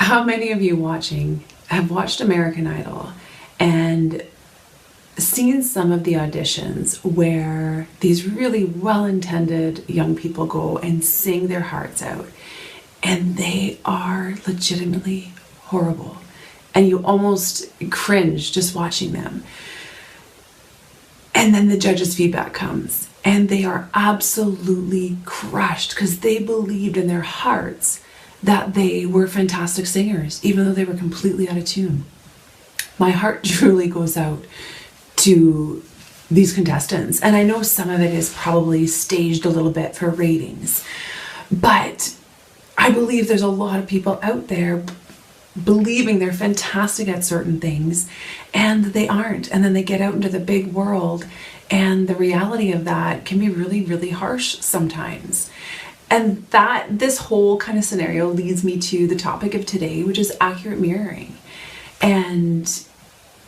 How many of you watching have watched American Idol and seen some of the auditions where these really well-intended young people go and sing their hearts out and they are legitimately horrible and you almost cringe just watching them? And then the judges' feedback comes and they are absolutely crushed because they believed in their hearts that they were fantastic singers, even though they were completely out of tune. My heart truly goes out to these contestants. And I know some of it is probably staged a little bit for ratings, but I believe there's a lot of people out there believing they're fantastic at certain things and they aren't. And then they get out into the big world and the reality of that can be really, really harsh sometimes. And this whole kind of scenario leads me to the topic of today, which is accurate mirroring. And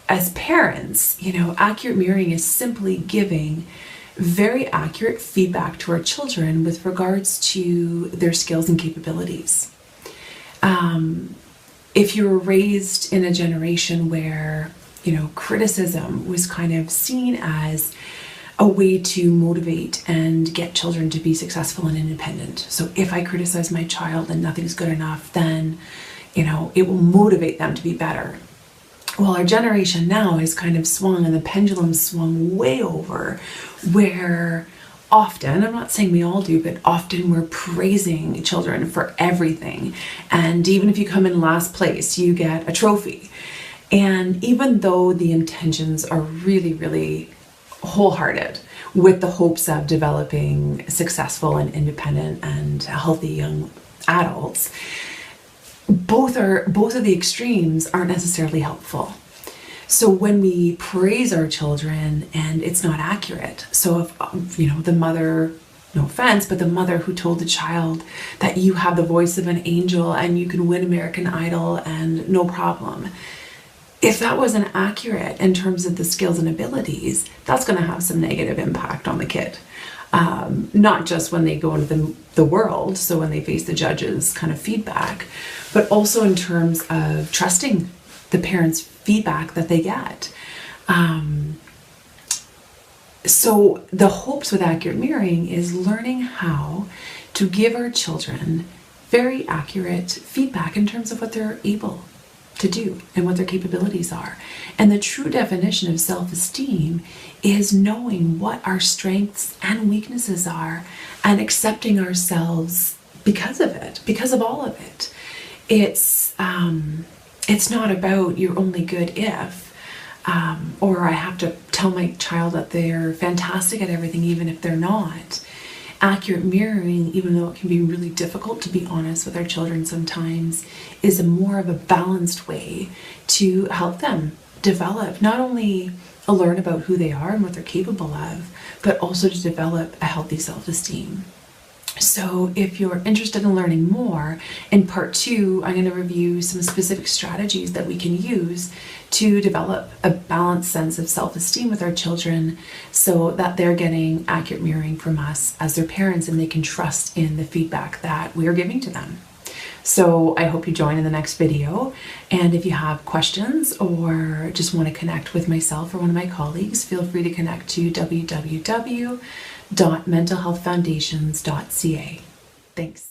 as parents, accurate mirroring is simply giving very accurate feedback to our children with regards to their skills and capabilities. If you were raised in a generation where, criticism was kind of seen as a way to motivate and get children to be successful and independent. So if I criticize my child and nothing's good enough, then, it will motivate them to be better. Well, our generation now has kind of swung, and the pendulum swung way over, where often, I'm not saying we all do, but often we're praising children for everything. And even if you come in last place, you get a trophy. And even though the intentions are really, really wholehearted with the hopes of developing successful and independent and healthy young adults, both of the extremes aren't necessarily helpful. So when we praise our children and it's not accurate, so if the mother, no offense, but the mother who told the child that you have the voice of an angel and you can win American Idol and no problem, if that wasn't accurate in terms of the skills and abilities, that's going to have some negative impact on the kid. Not just when they go into the world, so when they face the judges' kind of feedback, but also in terms of trusting the parents' feedback that they get. So the hopes with accurate mirroring is learning how to give our children very accurate feedback in terms of what they're able to do and what their capabilities are. And the true definition of self-esteem is knowing what our strengths and weaknesses are and accepting ourselves because of it, because of all of it. It's not about you're only good if, or I have to tell my child that they're fantastic at everything even if they're not. Accurate mirroring, even though it can be really difficult to be honest with our children sometimes, is more of a balanced way to help them develop, not only learn about who they are and what they're capable of, but also to develop a healthy self-esteem. So if you're interested in learning more, in part 2, I'm going to review some specific strategies that we can use to develop a balanced sense of self-esteem with our children so that they're getting accurate mirroring from us as their parents and they can trust in the feedback that we are giving to them. So I hope you join in the next video. And if you have questions or just want to connect with myself or one of my colleagues, feel free to connect to www.mentalhealthfoundations.ca. Thanks.